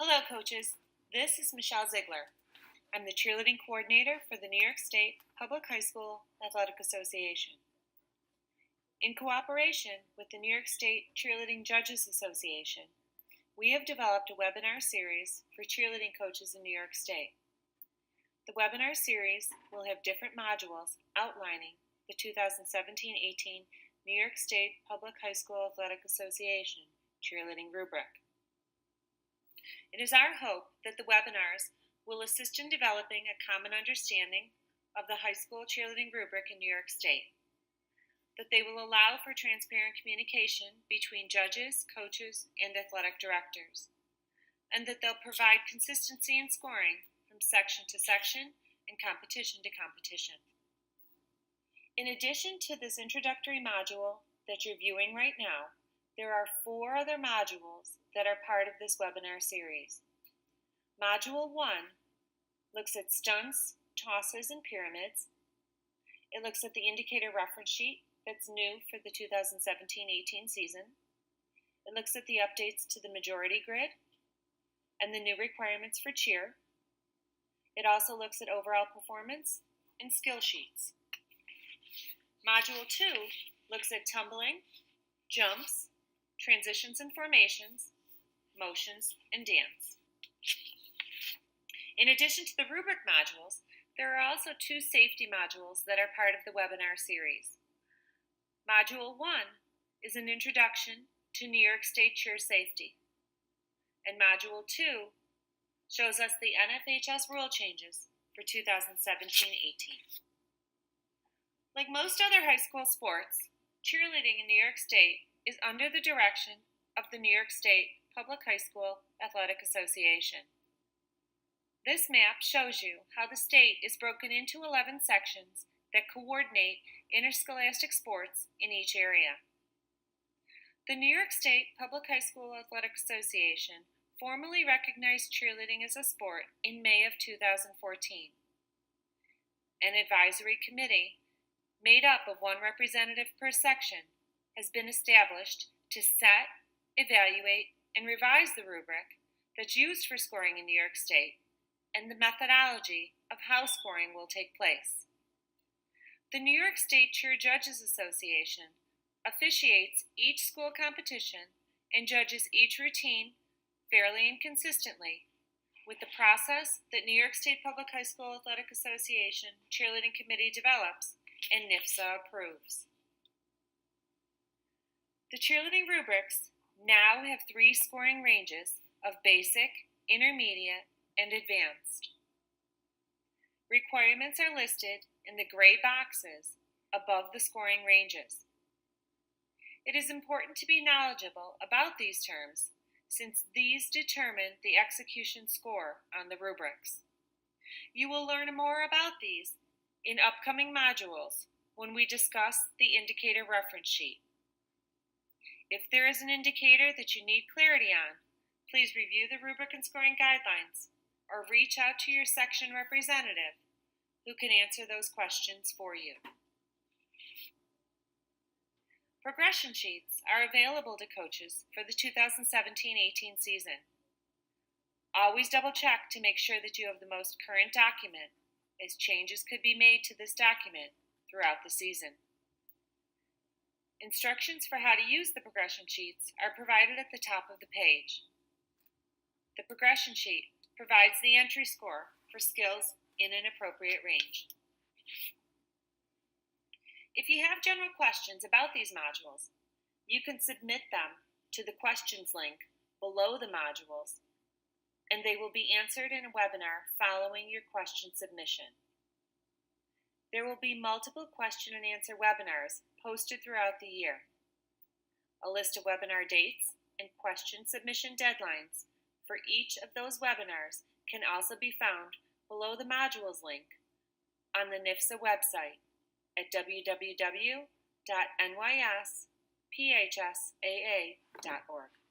Hello, coaches. This is Michelle Ziegler. I'm the cheerleading coordinator for the New York State Public High School Athletic Association. In cooperation with the New York State Cheerleading Judges Association, we have developed a webinar series for cheerleading coaches in New York State. The webinar series will have different modules outlining the 2017-18 New York State Public High School Athletic Association cheerleading rubric. It is our hope that the webinars will assist in developing a common understanding of the high school cheerleading rubric in New York State, that they will allow for transparent communication between judges, coaches, and athletic directors, and that they'll provide consistency in scoring from section to section and competition to competition. In addition to this introductory module that you're viewing right now, there are 4 other modules that are part of this webinar series. Module 1 looks at stunts, tosses, and pyramids. It looks at the indicator reference sheet that's new for the 2017-18 season. It looks at the updates to the majority grid and the new requirements for cheer. It also looks at overall performance and skill sheets. Module 2 looks at tumbling, jumps, transitions and formations, motions, and dance. In addition to the rubric modules, there are also 2 safety modules that are part of the webinar series. Module 1 is an introduction to New York State cheer safety, and Module 2 shows us the NFHS rule changes for 2017-18. Like most other high school sports, cheerleading in New York State is under the direction of the New York State Public High School Athletic Association. This map shows you how the state is broken into 11 sections that coordinate interscholastic sports in each area. The New York State Public High School Athletic Association formally recognized cheerleading as a sport in May of 2014. An advisory committee, made up of 1 representative per section, has been established to set, evaluate, and revise the rubric that's used for scoring in New York State and the methodology of how scoring will take place. The New York State Cheer Judges Association officiates each school competition and judges each routine fairly and consistently with the process that New York State Public High School Athletic Association Cheerleading Committee develops and NIFSA approves. The cheerleading rubrics now have 3 scoring ranges of basic, intermediate, and advanced. Requirements are listed in the gray boxes above the scoring ranges. It is important to be knowledgeable about these terms since these determine the execution score on the rubrics. You will learn more about these in upcoming modules when we discuss the indicator reference sheet. If there is an indicator that you need clarity on, please review the rubric and scoring guidelines or reach out to your section representative who can answer those questions for you. Progression sheets are available to coaches for the 2017-18 season. Always double check to make sure that you have the most current document, as changes could be made to this document throughout the season. Instructions for how to use the progression sheets are provided at the top of the page. The progression sheet provides the entry score for skills in an appropriate range. If you have general questions about these modules, you can submit them to the questions link below the modules, and they will be answered in a webinar following your question submission. There will be multiple question and answer webinars posted throughout the year. A list of webinar dates and question submission deadlines for each of those webinars can also be found below the modules link on the NIFSA website at www.nyspHSAA.org.